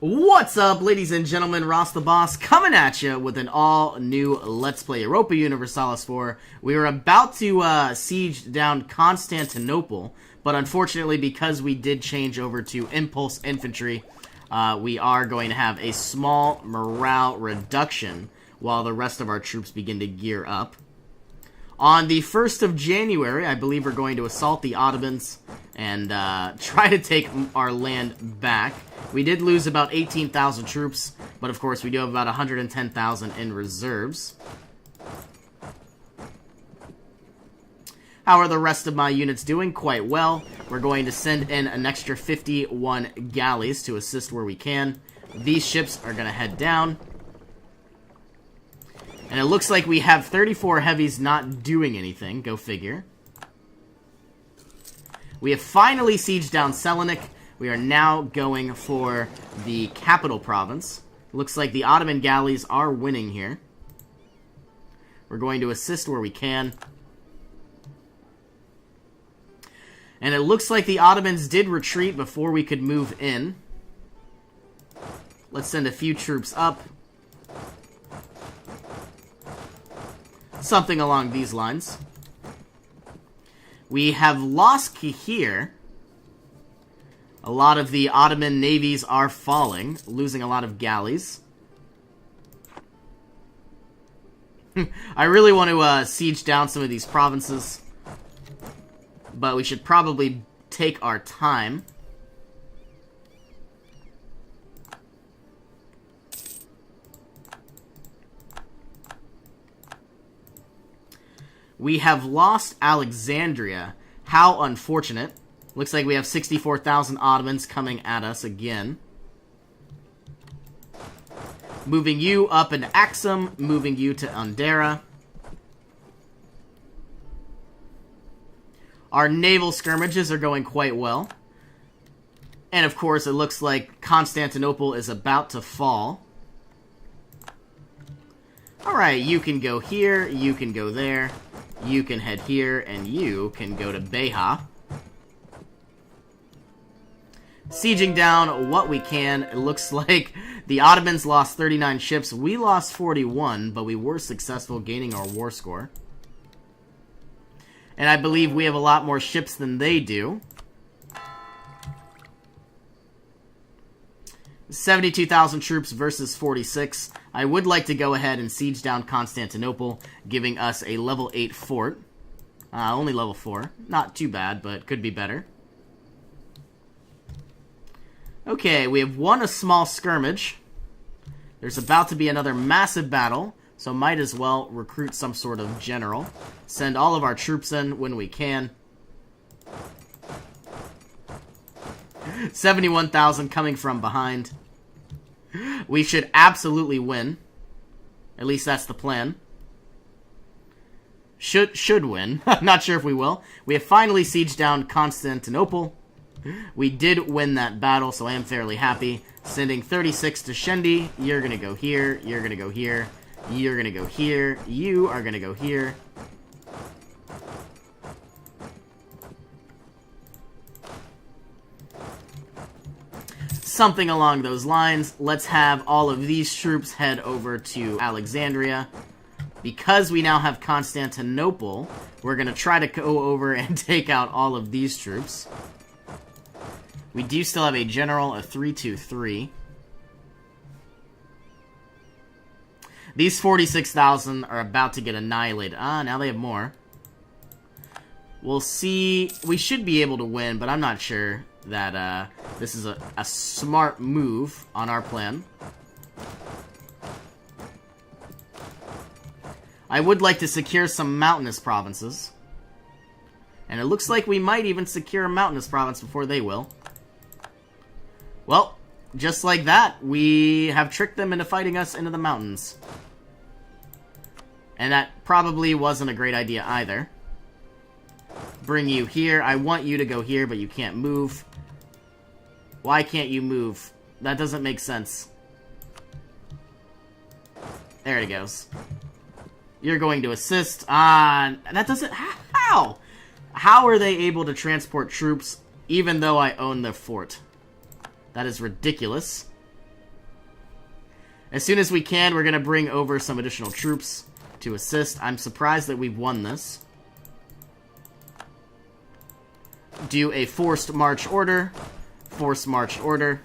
What's up, ladies and gentlemen? Ross the Boss coming at you with an all-new Let's Play Europa Universalis 4. We were about to siege down Constantinople, but unfortunately, because we did change over to Impulse Infantry, we are going to have a small morale reduction while the rest of our troops begin to gear up. On the 1st of January, I believe we're going to assault the Ottomans and try to take our land back. We did lose about 18,000 troops, but of course we do have about 110,000 in reserves. How are the rest of my units doing? Quite well. We're going to send in an extra 51 galleys to assist where we can. These ships are going to head down. And it looks like we have 34 heavies not doing anything. Go figure. We have finally sieged down Selanik. We are now going for the capital province. Looks like the Ottoman galleys are winning here. We're going to assist where we can. And it looks like the Ottomans did retreat before we could move in. Let's send a few troops up. Something along these lines. We have lost Kihir. A lot of the Ottoman navies are falling, losing a lot of galleys. I really want to siege down some of these provinces, but we should probably take our time. We have lost Alexandria. How unfortunate. Looks like we have 64,000 Ottomans coming at us again. Moving you up into Axum, moving you to Undera. Our naval skirmishes are going quite well. And of course, it looks like Constantinople is about to fall. Alright, you can go here, you can go there, you can head here, and you can go to Beja. Sieging down what we can. It looks like the Ottomans lost 39 ships. We lost 41, but we were successful gaining our war score. And I believe we have a lot more ships than they do. 72,000 troops versus 46. I would like to go ahead and siege down Constantinople, giving us a level 8 fort. Only level 4. Not too bad, but could be better. Okay, we have won a small skirmish. There's about to be another massive battle, so might as well recruit some sort of general. Send all of our troops in when we can. 71,000 coming from behind. We should absolutely win. At least that's the plan. Should win. I'm not sure if we will. We have finally sieged down Constantinople. We did win that battle, so I am fairly happy. Sending 36 to Shendi. You're going to go here. You're going to go here. You're going to go here. You are going to go here. Something along those lines. Let's have all of these troops head over to Alexandria. Because we now have Constantinople, we're going to try to go over and take out all of these troops. We do still have a general, a 3-2-3. These 46,000 are about to get annihilated. Now they have more. We'll see. We should be able to win, but I'm not sure that this is a smart move on our plan. I would like to secure some mountainous provinces. And it looks like we might even secure a mountainous province before they will. Well, just like that, we have tricked them into fighting us into the mountains. And that probably wasn't a great idea either. Bring you here. I want you to go here, but you can't move. Why can't you move? That doesn't make sense. There it goes. You're going to assist. That doesn't... How? How are they able to transport troops even though I own the fort? That is ridiculous. As soon as we can, we're going to bring over some additional troops to assist. I'm surprised that we've won this. Do a forced march order. Forced march order.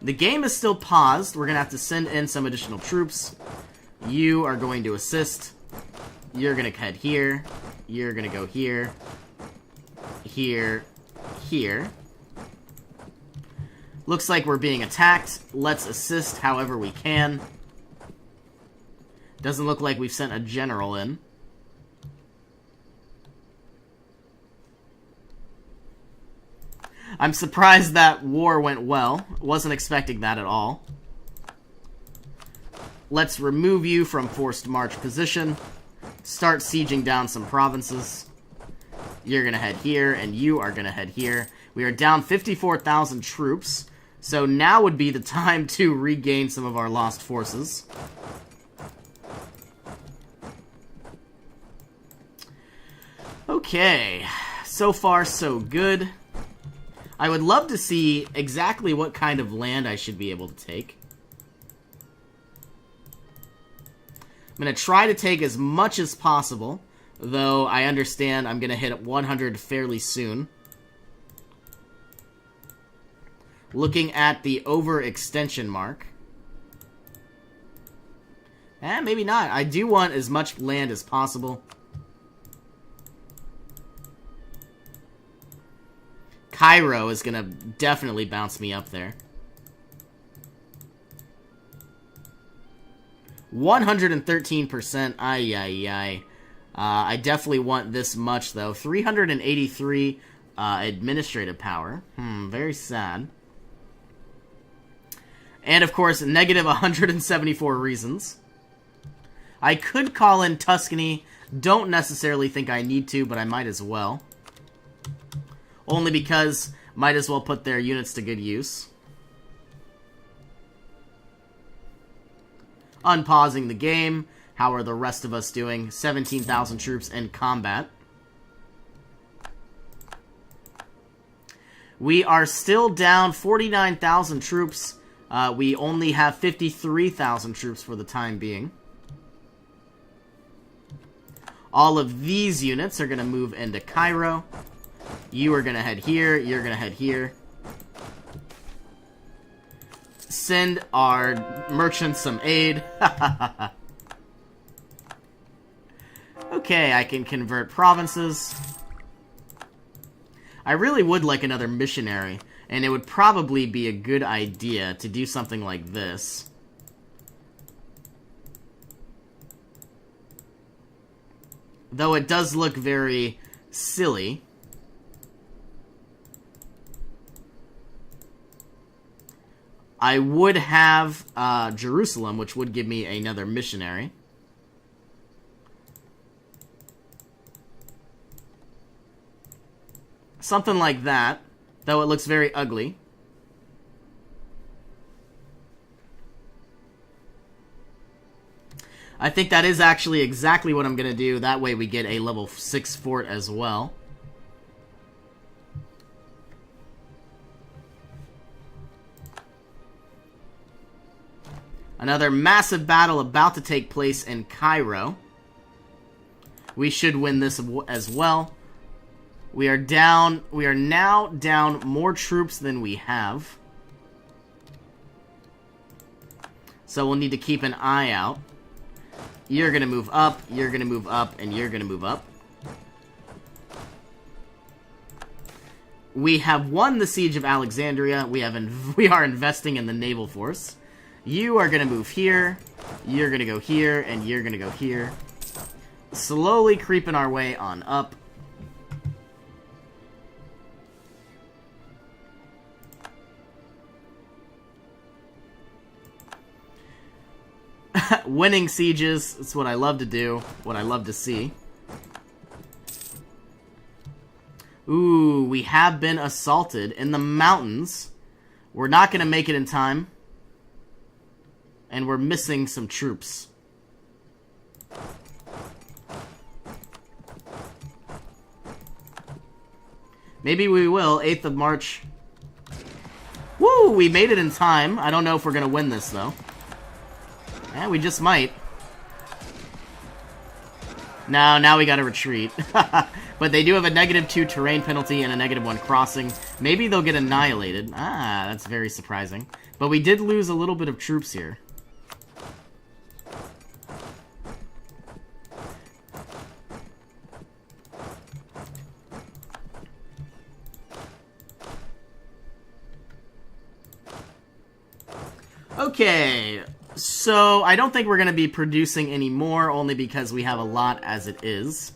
The game is still paused. We're going to have to send in some additional troops. You are going to assist. You're going to head here. You're going to go here. Here. Here. Looks like we're being attacked. Let's assist however we can. Doesn't look like we've sent a general in. I'm surprised that war went well. Wasn't expecting that at all. Let's remove you from forced march position. Start sieging down some provinces. You're going to head here, and you are going to head here. We are down 54,000 troops. So now would be the time to regain some of our lost forces. Okay. So far, so good. I would love to see exactly what kind of land I should be able to take. I'm going to try to take as much as possible, though I understand I'm going to hit 100 fairly soon. Looking at the overextension mark. Maybe not. I do want as much land as possible. Cairo is going to definitely bounce me up there. 113%. Ay. I definitely want this much, though. 383 administrative power. Very sad. And, of course, negative 174 reasons. I could call in Tuscany. Don't necessarily think I need to, but I might as well. Only because might as well put their units to good use. Unpausing the game. How are the rest of us doing? 17,000 troops in combat. We are still down 49,000 troops. We only have 53,000 troops for the time being. All of these units are going to move into Cairo. You are going to head here. You're going to head here. Send our merchants some aid. Okay, I can convert provinces. I really would like another missionary, and it would probably be a good idea to do something like this. Though it does look very silly. I would have Jerusalem, which would give me another missionary. Something like that, though it looks very ugly. I think that is actually exactly what I'm going to do. That way we get a level 6 fort as well. Another massive battle about to take place in Cairo. We should win this as well. We are now down more troops than we have. So we'll need to keep an eye out. You're going to move up, you're going to move up, and you're going to move up. We have won the Siege of Alexandria. We are investing in the naval force. You are going to move here, you're going to go here, and you're going to go here. Slowly creeping our way on up. Winning sieges, it's what I love to do, what I love to see. Ooh, we have been assaulted in the mountains. We're not going to make it in time. And we're missing some troops. Maybe we will. 8th of March. Woo! We made it in time. I don't know if we're going to win this, though. Eh, we just might. No, now we gotta retreat. But they do have a -2 terrain penalty and a -1 crossing. Maybe they'll get annihilated. Ah, that's very surprising. But we did lose a little bit of troops here. Okay, so I don't think we're going to be producing any more, only because we have a lot as it is.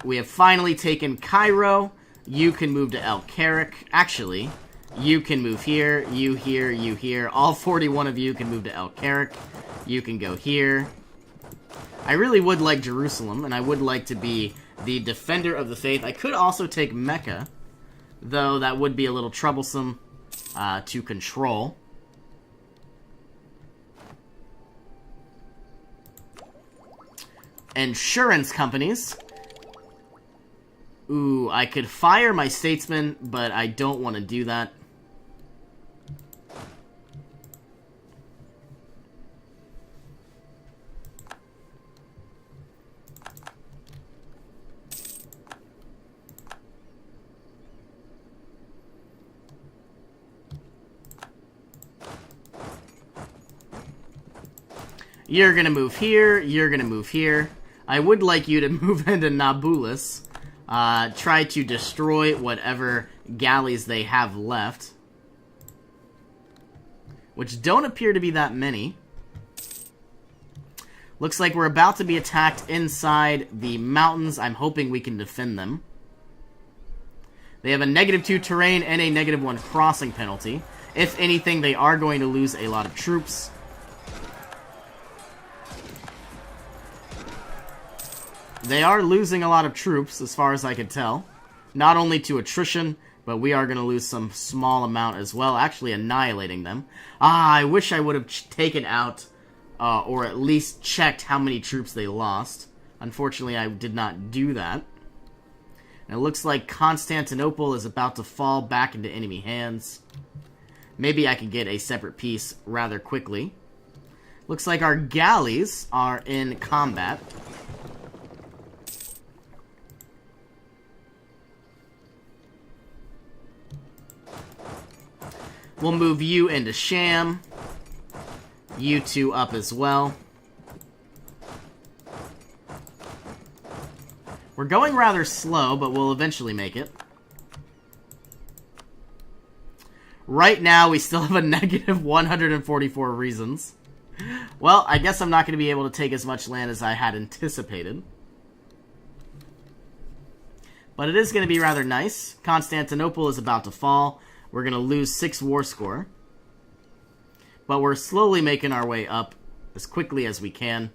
We have finally taken Cairo. You can move to El Karak. Actually, you can move here, you here, you here. All 41 of you can move to El Karak. You can go here. I really would like Jerusalem, and I would like to be the defender of the faith. I could also take Mecca, though that would be a little troublesome to control. Insurance companies. Ooh, I could fire my statesman, but I don't want to do that. You're gonna move here, you're gonna move here. I would like you to move into Nablus. Try to destroy whatever galleys they have left. Which don't appear to be that many. Looks like we're about to be attacked inside the mountains. I'm hoping we can defend them. They have a -2 terrain and a -1 crossing penalty. If anything, they are going to lose a lot of troops. They are losing a lot of troops, as far as I can tell. Not only to attrition, but we are going to lose some small amount as well, actually annihilating them. Ah, I wish I would have taken out, or at least checked how many troops they lost. Unfortunately, I did not do that. And it looks like Constantinople is about to fall back into enemy hands. Maybe I can get a separate piece rather quickly. Looks like our galleys are in combat. We'll move you into Sham. You two up as well. We're going rather slow, but we'll eventually make it. Right now, we still have a -144 reasons. Well, I guess I'm not going to be able to take as much land as I had anticipated. But it is going to be rather nice. Constantinople is about to fall. We're going to lose 6 war score. But we're slowly making our way up as quickly as we can.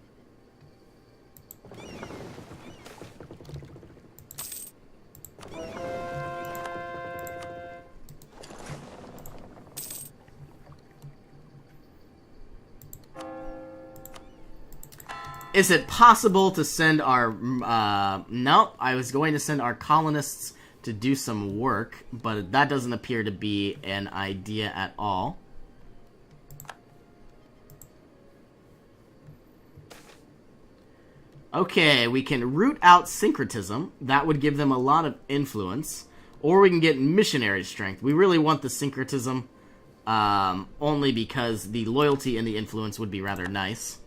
Is it possible to send our... no, I was going to send our colonists to do some work, but that doesn't appear to be an idea at all. Okay, we can root out syncretism. That would give them a lot of influence. Or we can get missionary strength. We really want the syncretism, only because the loyalty and the influence would be rather nice.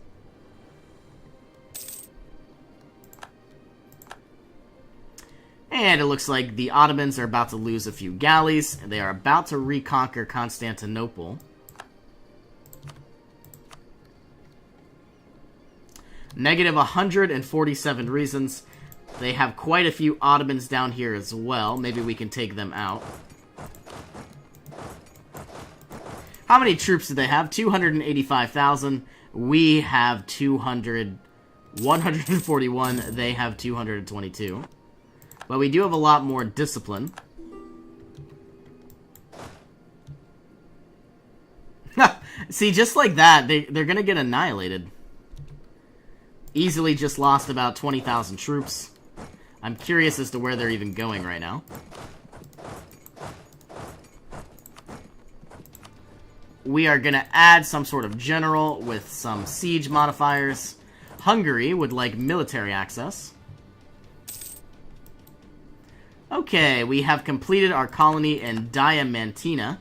And it looks like the Ottomans are about to lose a few galleys. They are about to reconquer Constantinople. -147 reasons. They have quite a few Ottomans down here as well. Maybe we can take them out. How many troops do they have? 285,000. We have 141. They have 222. But we do have a lot more discipline. See, just like that, they're going to get annihilated. Easily just lost about 20,000 troops. I'm curious as to where they're even going right now. we are going to add some sort of general with some siege modifiers. Hungary would like military access. Okay, we have completed our colony in Diamantina.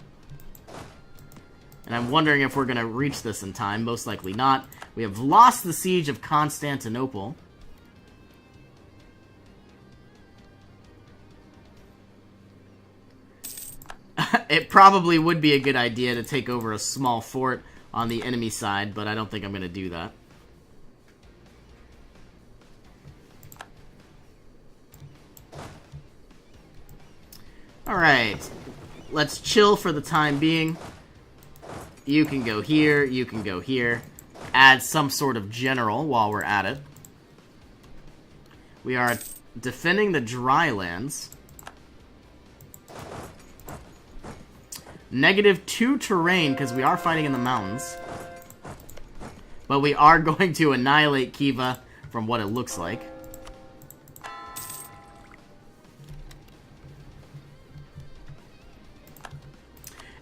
And I'm wondering if we're going to reach this in time. Most likely not. We have lost the siege of Constantinople. It probably would be a good idea to take over a small fort on the enemy side, but I don't think I'm going to do that. Alright, let's chill for the time being. You can go here, you can go here. Add some sort of general while we're at it. We are defending the dry lands. -2 terrain, because we are fighting in the mountains. But we are going to annihilate Khiva from what it looks like.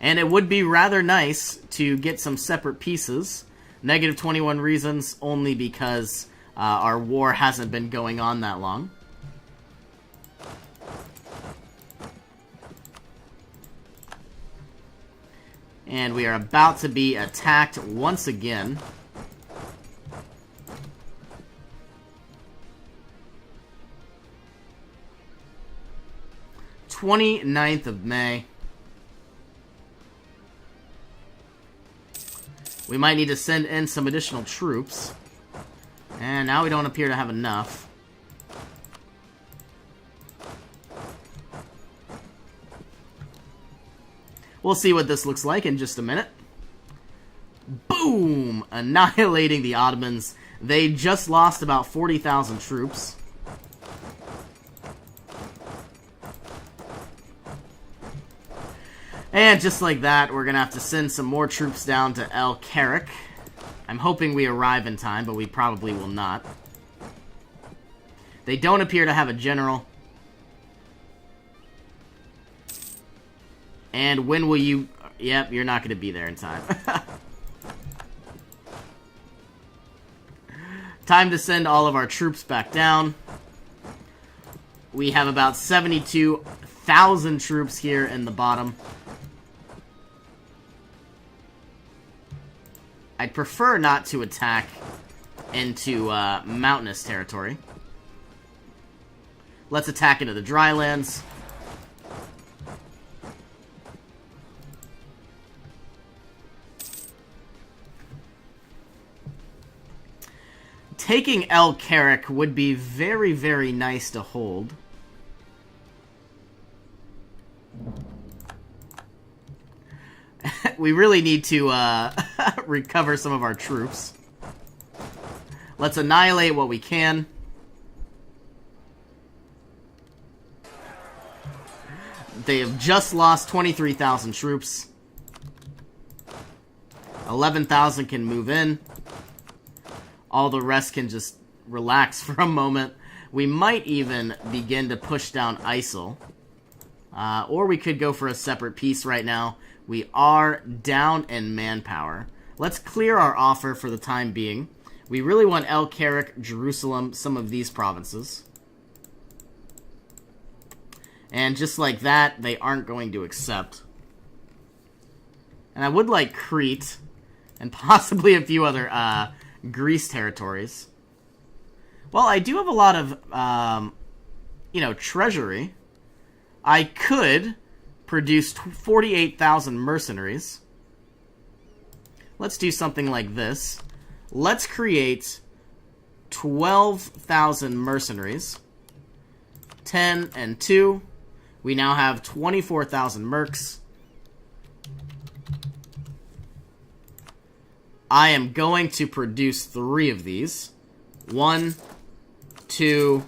And it would be rather nice to get some separate pieces. -21 reasons, only because our war hasn't been going on that long. And we are about to be attacked once again. (29th of May). We might need to send in some additional troops. And now we don't appear to have enough. We'll see what this looks like in just a minute. Boom! Annihilating the Ottomans. They just lost about 40,000 troops. And just like that, we're going to have to send some more troops down to El Karak. I'm hoping we arrive in time, but we probably will not. They don't appear to have a general. And when will you... Yep, you're not going to be there in time. Time to send all of our troops back down. We have about 72,000 troops here in the bottom. I'd prefer not to attack into mountainous territory. Let's attack into the drylands. Taking El Karak would be very, very nice to hold. We really need to recover some of our troops. Let's annihilate what we can. They have just lost 23,000 troops. 11,000 can move in. All the rest can just relax for a moment. We might even begin to push down ISIL. Or we could go for a separate piece right now. We are down in manpower. Let's clear our offer for the time being. We really want El Karak, Jerusalem, some of these provinces. And just like that, they aren't going to accept. And I would like Crete, and possibly a few other Greece territories. Well, I do have a lot of, treasury. I could produce 48,000 mercenaries. Let's do something like this. Let's create 12,000 mercenaries. 10 and 2. We now have 24,000 mercs. I am going to produce 3 of these. 1, 2,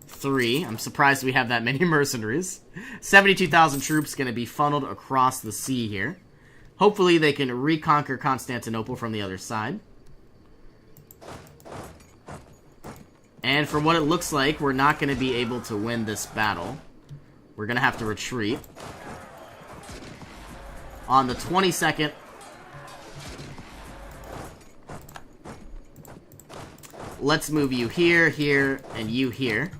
3. I'm surprised we have that many mercenaries. 72,000 troops going to be funneled across the sea here. Hopefully they can reconquer Constantinople from the other side. And from what it looks like, we're not going to be able to win this battle. We're going to have to retreat. On the 22nd, Let's move you here, here, and you here.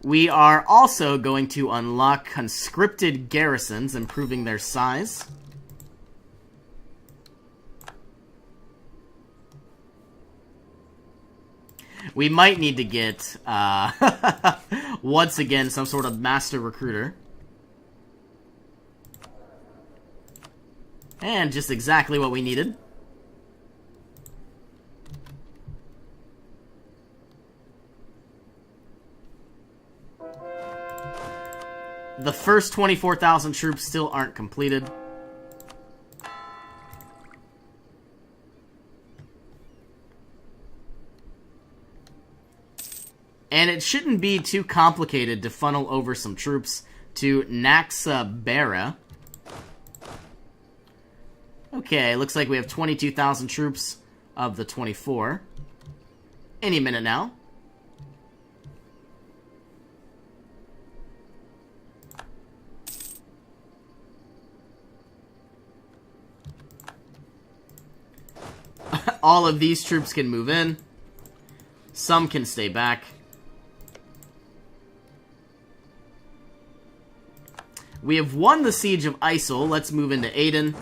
We are also going to unlock conscripted garrisons, improving their size. We might need to get, once again, some sort of master recruiter. And just exactly what we needed. The first 24,000 troops still aren't completed. And it shouldn't be too complicated to funnel over some troops to Naxabera. Okay, looks like we have 22,000 troops of the 24. Any minute now. All of these troops can move in. Some can stay back. We have won the Siege of Isel. Let's move into Aden.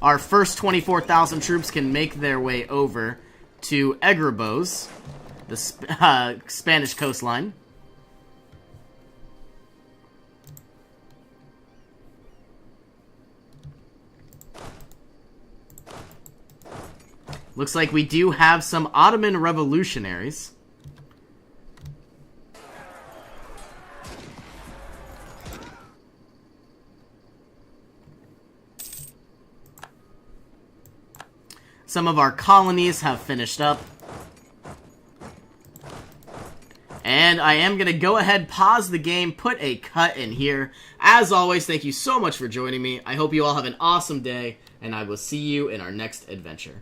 Our first 24,000 troops can make their way over to Egrabos, the Spanish coastline. Looks like we do have some Ottoman revolutionaries. Some of our colonies have finished up. And I am going to go ahead, pause the game, put a cut in here. As always, thank you so much for joining me. I hope you all have an awesome day, and I will see you in our next adventure.